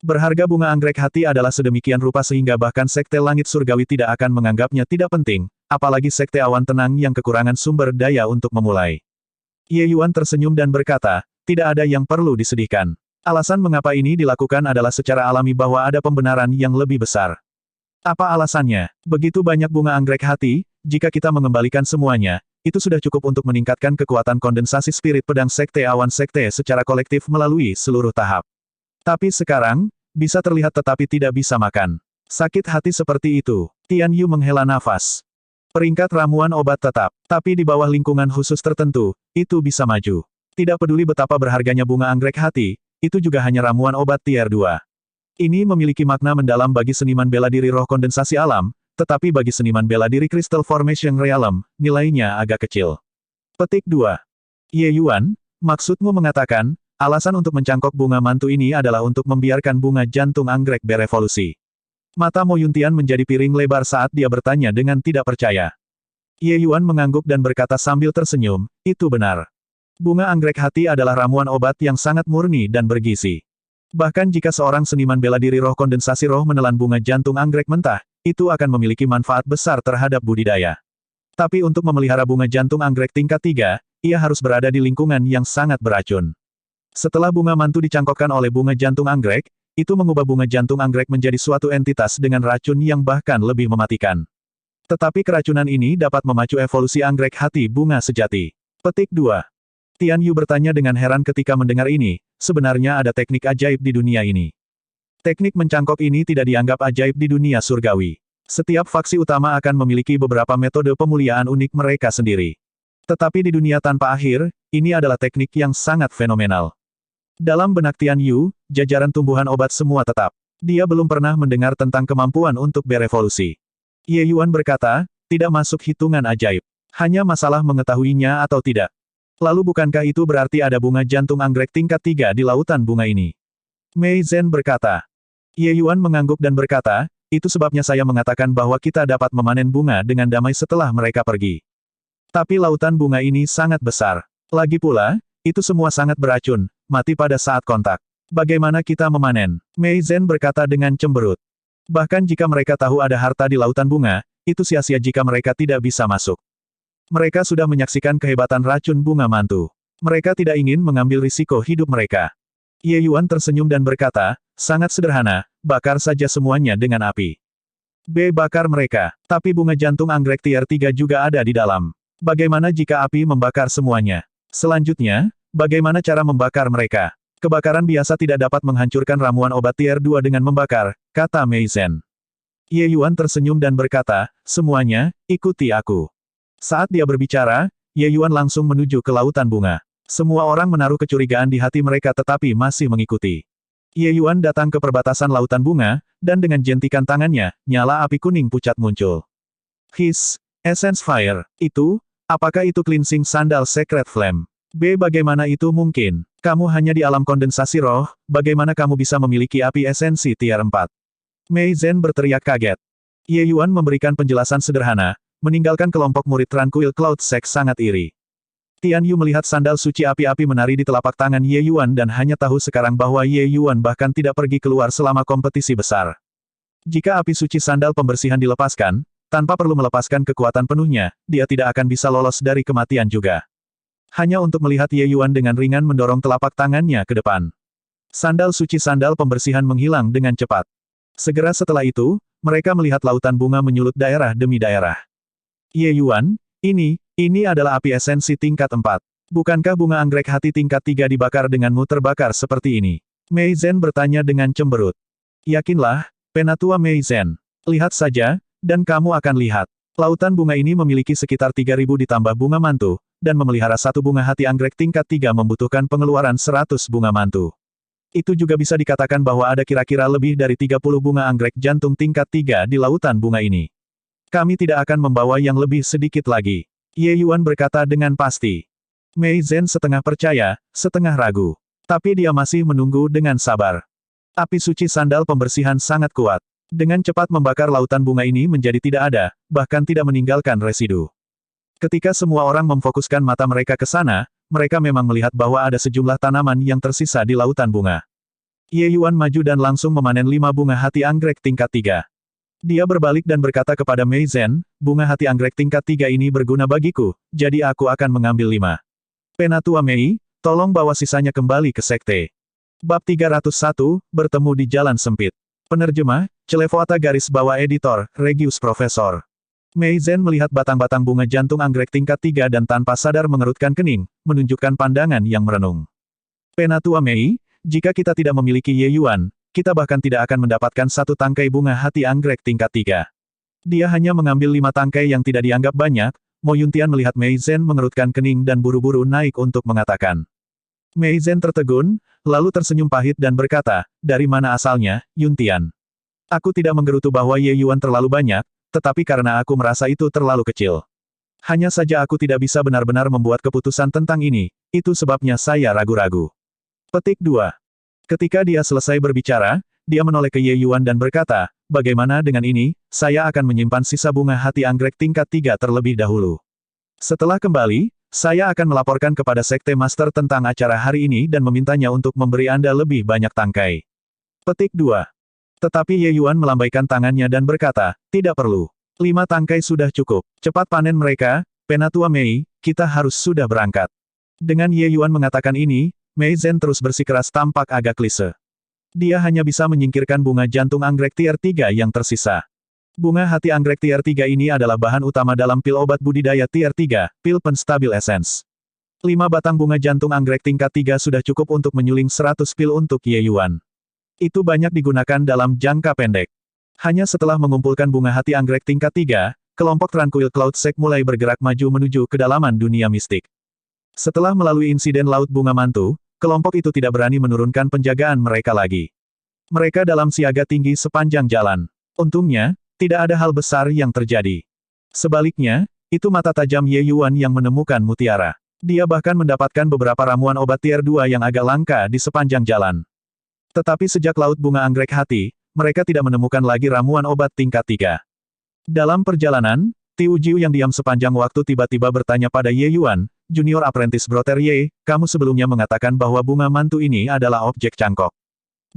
Berharga bunga anggrek hati adalah sedemikian rupa sehingga bahkan Sekte Langit Surgawi tidak akan menganggapnya tidak penting, apalagi Sekte Awan Tenang yang kekurangan sumber daya untuk memulai. Ye Yuan tersenyum dan berkata, tidak ada yang perlu disedihkan. Alasan mengapa ini dilakukan adalah secara alami bahwa ada pembenaran yang lebih besar. Apa alasannya? Begitu banyak bunga anggrek hati, jika kita mengembalikan semuanya, itu sudah cukup untuk meningkatkan kekuatan kondensasi spirit pedang Sekte Awan Sekte secara kolektif melalui seluruh tahap. Tapi sekarang, bisa terlihat tetapi tidak bisa makan. Sakit hati seperti itu. Tian Yu menghela nafas. Peringkat ramuan obat tetap, tapi di bawah lingkungan khusus tertentu, itu bisa maju. Tidak peduli betapa berharganya bunga anggrek hati, itu juga hanya ramuan obat tier 2. Ini memiliki makna mendalam bagi seniman bela diri roh kondensasi alam, tetapi bagi seniman bela diri Crystal Formation Realm, nilainya agak kecil. Petik 2. Ye Yuan, maksudmu mengatakan, alasan untuk mencangkok bunga mantu ini adalah untuk membiarkan bunga jantung anggrek berevolusi. Mata Mo Yuntian menjadi piring lebar saat dia bertanya dengan tidak percaya. Ye Yuan mengangguk dan berkata sambil tersenyum, itu benar. Bunga anggrek hati adalah ramuan obat yang sangat murni dan bergizi. Bahkan jika seorang seniman bela diri roh kondensasi roh menelan bunga jantung anggrek mentah, itu akan memiliki manfaat besar terhadap budidaya. Tapi untuk memelihara bunga jantung anggrek tingkat 3, ia harus berada di lingkungan yang sangat beracun. Setelah bunga mantu dicangkokkan oleh bunga jantung anggrek, itu mengubah bunga jantung anggrek menjadi suatu entitas dengan racun yang bahkan lebih mematikan. Tetapi keracunan ini dapat memacu evolusi anggrek hati bunga sejati. Petik 2. Tian Yu bertanya dengan heran ketika mendengar ini, sebenarnya ada teknik ajaib di dunia ini. Teknik mencangkok ini tidak dianggap ajaib di dunia surgawi. Setiap faksi utama akan memiliki beberapa metode pemuliaan unik mereka sendiri. Tetapi di dunia tanpa akhir, ini adalah teknik yang sangat fenomenal. Dalam benak Tian Yu, jajaran tumbuhan obat semua tetap. Dia belum pernah mendengar tentang kemampuan untuk berevolusi. Ye Yuan berkata, tidak masuk hitungan ajaib. Hanya masalah mengetahuinya atau tidak. Lalu bukankah itu berarti ada bunga jantung anggrek tingkat 3 di lautan bunga ini? Mei Zhen berkata. Ye Yuan mengangguk dan berkata, itu sebabnya saya mengatakan bahwa kita dapat memanen bunga dengan damai setelah mereka pergi. Tapi lautan bunga ini sangat besar. Lagi pula, itu semua sangat beracun, mati pada saat kontak. Bagaimana kita memanen? Mei Zhen berkata dengan cemberut. Bahkan jika mereka tahu ada harta di lautan bunga, itu sia-sia jika mereka tidak bisa masuk. Mereka sudah menyaksikan kehebatan racun bunga mantu. Mereka tidak ingin mengambil risiko hidup mereka. Ye Yuan tersenyum dan berkata, sangat sederhana, bakar saja semuanya dengan api. Bakar mereka. Tapi bunga jantung anggrek tier 3 juga ada di dalam. Bagaimana jika api membakar semuanya? Selanjutnya, bagaimana cara membakar mereka? Kebakaran biasa tidak dapat menghancurkan ramuan obat tier 2 dengan membakar, kata Mei Zhen. Ye Yuan tersenyum dan berkata, semuanya, ikuti aku. Saat dia berbicara, Ye Yuan langsung menuju ke lautan bunga. Semua orang menaruh kecurigaan di hati mereka tetapi masih mengikuti. Ye Yuan datang ke perbatasan lautan bunga, dan dengan jentikan tangannya, nyala api kuning pucat muncul. His, Essence Fire, apakah itu cleansing sandal Secret Flame? Bagaimana itu mungkin? Kamu hanya di alam kondensasi roh, bagaimana kamu bisa memiliki api esensi tier 4? Mei Zhen berteriak kaget. Ye Yuan memberikan penjelasan sederhana, meninggalkan kelompok murid Tranquil Cloud Sect sangat iri. Tian Yu melihat sandal suci api-api menari di telapak tangan Ye Yuan dan hanya tahu sekarang bahwa Ye Yuan bahkan tidak pergi keluar selama kompetisi besar. Jika api suci sandal pembersihan dilepaskan, tanpa perlu melepaskan kekuatan penuhnya, dia tidak akan bisa lolos dari kematian juga. Hanya untuk melihat Ye Yuan dengan ringan mendorong telapak tangannya ke depan. Sandal suci sandal pembersihan menghilang dengan cepat. Segera setelah itu, mereka melihat lautan bunga menyulut daerah demi daerah. Ye Yuan, ini adalah api esensi tingkat 4. Bukankah bunga anggrek hati tingkat 3 dibakar denganmu terbakar seperti ini? Mei Zhen bertanya dengan cemberut. Yakinlah, Penatua Mei Zhen. Lihat saja, dan kamu akan lihat. Lautan bunga ini memiliki sekitar 3.000 ditambah bunga mantu, dan memelihara satu bunga hati anggrek tingkat 3 membutuhkan pengeluaran 100 bunga mantu. Itu juga bisa dikatakan bahwa ada kira-kira lebih dari 30 bunga anggrek jantung tingkat 3 di lautan bunga ini. Kami tidak akan membawa yang lebih sedikit lagi. Ye Yuan berkata dengan pasti. Mei Zhen setengah percaya, setengah ragu. Tapi dia masih menunggu dengan sabar. Api suci sandal pembersihan sangat kuat. Dengan cepat membakar lautan bunga ini menjadi tidak ada, bahkan tidak meninggalkan residu. Ketika semua orang memfokuskan mata mereka ke sana, mereka memang melihat bahwa ada sejumlah tanaman yang tersisa di lautan bunga. Ye Yuan maju dan langsung memanen 5 bunga hati anggrek tingkat 3. Dia berbalik dan berkata kepada Mei Zhen, bunga hati anggrek tingkat 3 ini berguna bagiku, jadi aku akan mengambil 5. Penatua Mei, tolong bawa sisanya kembali ke sekte. Bab 301, bertemu di jalan sempit. Penerjemah, Celevoata garis bawah editor, Regius Profesor. Mei Zhen melihat batang-batang bunga jantung anggrek tingkat 3 dan tanpa sadar mengerutkan kening, menunjukkan pandangan yang merenung. Penatua Mei, jika kita tidak memiliki Ye Yuan, kita bahkan tidak akan mendapatkan satu tangkai bunga hati anggrek tingkat 3. Dia hanya mengambil 5 tangkai yang tidak dianggap banyak. Mo Yuntian melihat Mei Zhen mengerutkan kening dan buru-buru naik untuk mengatakan. Mei Zhen tertegun, lalu tersenyum pahit dan berkata, dari mana asalnya, Yuntian? Aku tidak menggerutu bahwa Ye Yuan terlalu banyak, tetapi karena aku merasa itu terlalu kecil. Hanya saja aku tidak bisa benar-benar membuat keputusan tentang ini, itu sebabnya saya ragu-ragu. Petik 2. Ketika dia selesai berbicara, dia menoleh ke Ye Yuan dan berkata, bagaimana dengan ini, saya akan menyimpan sisa bunga hati anggrek tingkat 3 terlebih dahulu. Setelah kembali, saya akan melaporkan kepada Sekte Master tentang acara hari ini dan memintanya untuk memberi Anda lebih banyak tangkai. Petik 2. Tetapi Ye Yuan melambaikan tangannya dan berkata, tidak perlu. 5 tangkai sudah cukup. Cepat panen mereka, Penatua Mei, kita harus sudah berangkat. Dengan Ye Yuan mengatakan ini, Mei Zhen terus bersikeras tampak agak klise. Dia hanya bisa menyingkirkan bunga jantung anggrek tier 3 yang tersisa. Bunga hati anggrek tier 3 ini adalah bahan utama dalam pil obat budidaya tier 3, pil penstabil essence. 5 batang bunga jantung anggrek tingkat 3 sudah cukup untuk menyuling 100 pil untuk Ye Yuan. Itu banyak digunakan dalam jangka pendek. Hanya setelah mengumpulkan bunga hati anggrek tingkat 3, kelompok Tranquil Cloud Sect mulai bergerak maju menuju kedalaman dunia mistik. Setelah melalui insiden Laut Bunga Mantu, kelompok itu tidak berani menurunkan penjagaan mereka lagi. Mereka dalam siaga tinggi sepanjang jalan. Untungnya, tidak ada hal besar yang terjadi. Sebaliknya, itu mata tajam Ye Yuan yang menemukan mutiara. Dia bahkan mendapatkan beberapa ramuan obat tier 2 yang agak langka di sepanjang jalan. Tetapi sejak Laut Bunga Anggrek Hati, mereka tidak menemukan lagi ramuan obat tingkat 3. Dalam perjalanan, Tiu Jiu yang diam sepanjang waktu tiba-tiba bertanya pada Ye Yuan, Junior Apprentice Brother Ye, kamu sebelumnya mengatakan bahwa bunga mantu ini adalah objek cangkok.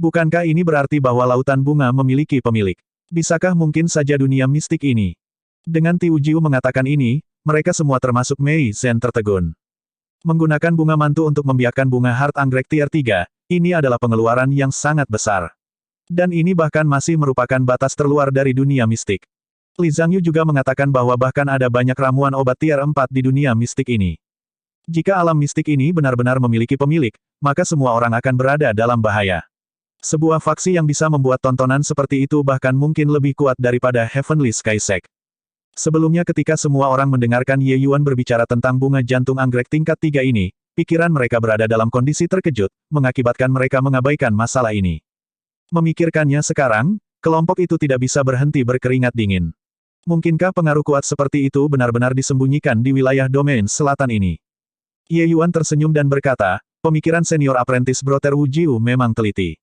Bukankah ini berarti bahwa lautan bunga memiliki pemilik? Bisakah mungkin saja dunia mistik ini? Dengan Tiu Jiu mengatakan ini, mereka semua termasuk Mei Zhen tertegun. Menggunakan bunga mantu untuk membiarkan bunga hart anggrek tier 3, ini adalah pengeluaran yang sangat besar. Dan ini bahkan masih merupakan batas terluar dari dunia mistik. Li Zhangyu juga mengatakan bahwa bahkan ada banyak ramuan obat tier 4 di dunia mistik ini. Jika alam mistik ini benar-benar memiliki pemilik, maka semua orang akan berada dalam bahaya. Sebuah faksi yang bisa membuat tontonan seperti itu bahkan mungkin lebih kuat daripada Heavenly Sky Sect. Sebelumnya ketika semua orang mendengarkan Ye Yuan berbicara tentang bunga jantung anggrek tingkat 3 ini, pikiran mereka berada dalam kondisi terkejut, mengakibatkan mereka mengabaikan masalah ini. Memikirkannya sekarang, kelompok itu tidak bisa berhenti berkeringat dingin. Mungkinkah pengaruh kuat seperti itu benar-benar disembunyikan di wilayah domain selatan ini? Ye Yuan tersenyum dan berkata, pemikiran senior apprentice Brother Wu Jiu memang teliti.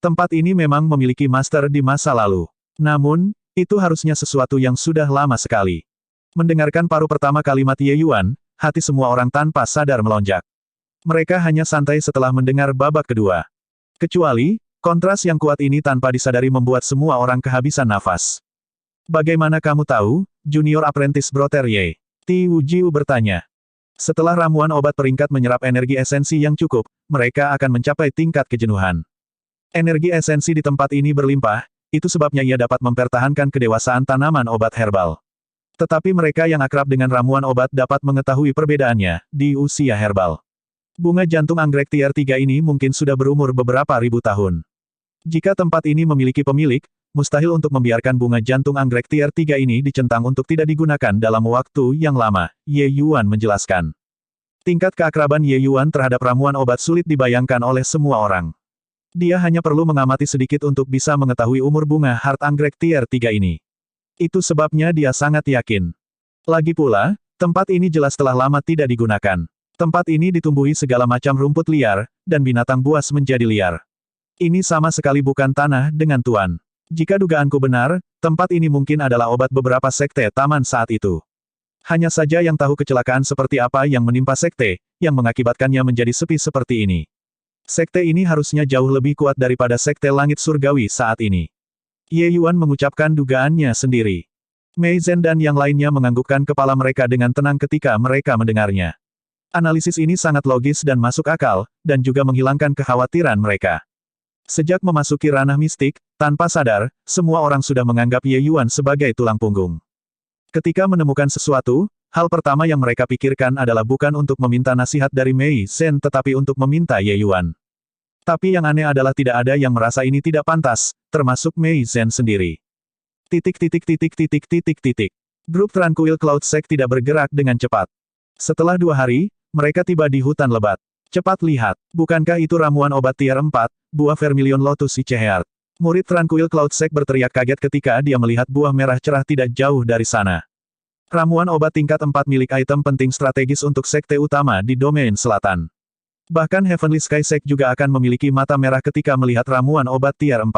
Tempat ini memang memiliki master di masa lalu. Namun, itu harusnya sesuatu yang sudah lama sekali. Mendengarkan paruh pertama kalimat Ye Yuan, hati semua orang tanpa sadar melonjak. Mereka hanya santai setelah mendengar babak kedua. Kecuali, kontras yang kuat ini tanpa disadari membuat semua orang kehabisan nafas. Bagaimana kamu tahu, Junior Apprentice Brother Ye? Tiu Jiu bertanya. Setelah ramuan obat peringkat menyerap energi esensi yang cukup, mereka akan mencapai tingkat kejenuhan. Energi esensi di tempat ini berlimpah, itu sebabnya ia dapat mempertahankan kedewasaan tanaman obat herbal. Tetapi mereka yang akrab dengan ramuan obat dapat mengetahui perbedaannya, di usia herbal. Bunga jantung anggrek tier 3 ini mungkin sudah berumur beberapa ribu tahun. Jika tempat ini memiliki pemilik, mustahil untuk membiarkan bunga jantung anggrek tier 3 ini dicentang untuk tidak digunakan dalam waktu yang lama, Ye Yuan menjelaskan. Tingkat keakraban Ye Yuan terhadap ramuan obat sulit dibayangkan oleh semua orang. Dia hanya perlu mengamati sedikit untuk bisa mengetahui umur bunga hart anggrek tier 3 ini. Itu sebabnya dia sangat yakin. Lagi pula, tempat ini jelas telah lama tidak digunakan. Tempat ini ditumbuhi segala macam rumput liar, dan binatang buas menjadi liar. Ini sama sekali bukan tanah dengan tuan. Jika dugaanku benar, tempat ini mungkin adalah obat beberapa sekte taman saat itu. Hanya saja yang tahu kecelakaan seperti apa yang menimpa sekte, yang mengakibatkannya menjadi sepi seperti ini. Sekte ini harusnya jauh lebih kuat daripada sekte langit surgawi saat ini. Ye Yuan mengucapkan dugaannya sendiri. Mei Zhen dan yang lainnya menganggukkan kepala mereka dengan tenang ketika mereka mendengarnya. Analisis ini sangat logis dan masuk akal, dan juga menghilangkan kekhawatiran mereka. Sejak memasuki ranah mistik, tanpa sadar, semua orang sudah menganggap Ye Yuan sebagai tulang punggung. Ketika menemukan sesuatu, hal pertama yang mereka pikirkan adalah bukan untuk meminta nasihat dari Mei Zhen tetapi untuk meminta Ye Yuan. Tapi yang aneh adalah tidak ada yang merasa ini tidak pantas, termasuk Mei Zhen sendiri. Grup Tranquil Cloud Sect tidak bergerak dengan cepat. Setelah 2 hari, mereka tiba di hutan lebat. Cepat lihat, bukankah itu ramuan obat tier 4, buah Vermilion Lotus Iceheart? Murid Tranquil Cloud Sect berteriak kaget ketika dia melihat buah merah cerah tidak jauh dari sana. Ramuan obat tingkat 4 milik item penting strategis untuk sekte utama di domain selatan. Bahkan Heavenly Sky Sect juga akan memiliki mata merah ketika melihat ramuan obat tier 4.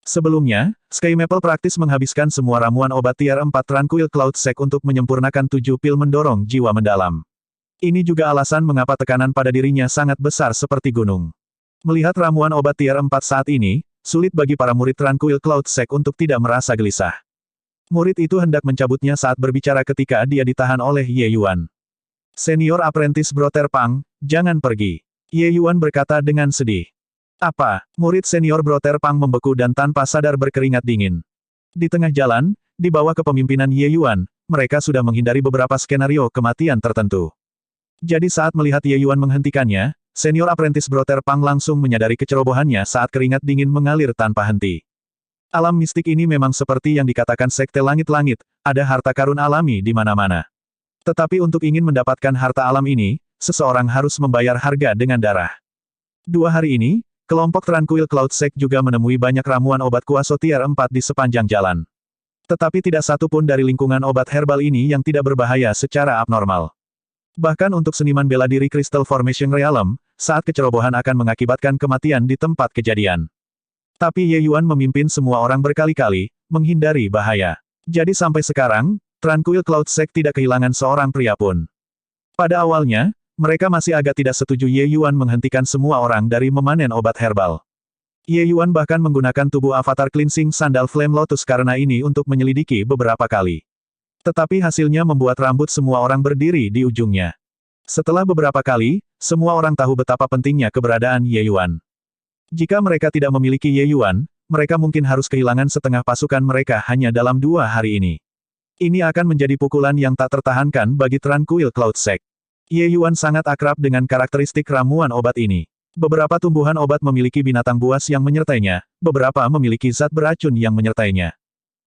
Sebelumnya, Sky Maple praktis menghabiskan semua ramuan obat tier 4 Tranquil Cloud Sect untuk menyempurnakan 7 pil mendorong jiwa mendalam. Ini juga alasan mengapa tekanan pada dirinya sangat besar seperti gunung. Melihat ramuan obat tier 4 saat ini, sulit bagi para murid Tranquil Cloud Sect untuk tidak merasa gelisah. Murid itu hendak mencabutnya saat berbicara ketika dia ditahan oleh Ye Yuan. Senior Apprentice Brother Pang, jangan pergi. Ye Yuan berkata dengan sedih. Apa? Murid senior Brother Pang membeku dan tanpa sadar berkeringat dingin. Di tengah jalan, di bawah kepemimpinan Ye Yuan, mereka sudah menghindari beberapa skenario kematian tertentu. Jadi saat melihat Ye Yuan menghentikannya, senior apprentice Brother Pang langsung menyadari kecerobohannya saat keringat dingin mengalir tanpa henti. Alam mistik ini memang seperti yang dikatakan sekte langit-langit, ada harta karun alami di mana-mana. Tetapi untuk ingin mendapatkan harta alam ini, seseorang harus membayar harga dengan darah. 2 hari ini, kelompok Tranquil Cloud Sect juga menemui banyak ramuan obat kuaso tier 4 di sepanjang jalan. Tetapi tidak satu pun dari lingkungan obat herbal ini yang tidak berbahaya secara abnormal. Bahkan untuk seniman bela diri Crystal Formation Realm, saat kecerobohan akan mengakibatkan kematian di tempat kejadian. Tapi Ye Yuan memimpin semua orang berkali-kali, menghindari bahaya. Jadi sampai sekarang, Tranquil Cloud Sect tidak kehilangan seorang pria pun. Pada awalnya, mereka masih agak tidak setuju Ye Yuan menghentikan semua orang dari memanen obat herbal. Ye Yuan bahkan menggunakan tubuh avatar cleansing sandal Flame Lotus karena ini untuk menyelidiki beberapa kali. Tetapi hasilnya membuat rambut semua orang berdiri di ujungnya. Setelah beberapa kali, semua orang tahu betapa pentingnya keberadaan Ye Yuan. Jika mereka tidak memiliki Ye Yuan, mereka mungkin harus kehilangan setengah pasukan mereka hanya dalam 2 hari ini. Ini akan menjadi pukulan yang tak tertahankan bagi Tranquil Cloud Sect. Ye Yuan sangat akrab dengan karakteristik ramuan obat ini. Beberapa tumbuhan obat memiliki binatang buas yang menyertainya, beberapa memiliki zat beracun yang menyertainya.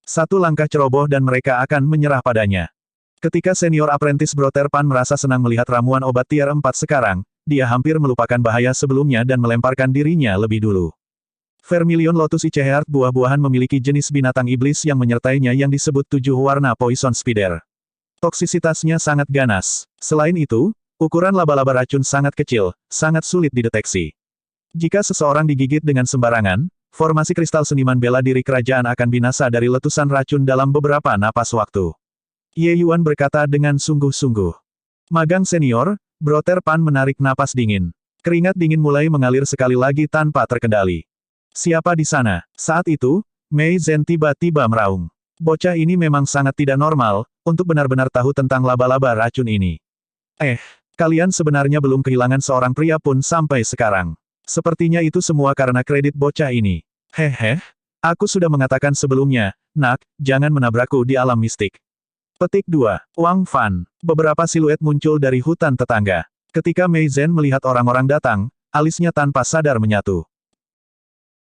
Satu langkah ceroboh dan mereka akan menyerah padanya. Ketika senior apprentice Brother Pan merasa senang melihat ramuan obat tier 4 sekarang, dia hampir melupakan bahaya sebelumnya dan melemparkan dirinya lebih dulu. Vermilion Lotus Iceheart buah-buahan memiliki jenis binatang iblis yang menyertainya yang disebut 7 warna Poison Spider. Toksisitasnya sangat ganas. Selain itu, ukuran laba-laba racun sangat kecil, sangat sulit dideteksi. Jika seseorang digigit dengan sembarangan, formasi kristal seniman bela diri kerajaan akan binasa dari letusan racun dalam beberapa napas waktu. Ye Yuan berkata dengan sungguh-sungguh. Magang senior, Brother Pan menarik napas dingin. Keringat dingin mulai mengalir sekali lagi tanpa terkendali. Siapa di sana? Saat itu, Mei Zhen tiba-tiba meraung. Bocah ini memang sangat tidak normal, untuk benar-benar tahu tentang laba-laba racun ini. Kalian sebenarnya belum kehilangan seorang pria pun sampai sekarang. Sepertinya itu semua karena kredit bocah ini. Aku sudah mengatakan sebelumnya, nak, jangan menabrakku di alam mistik. Petik 2. Wang Fan. Beberapa siluet muncul dari hutan tetangga. Ketika Mei Zhen melihat orang-orang datang, alisnya tanpa sadar menyatu.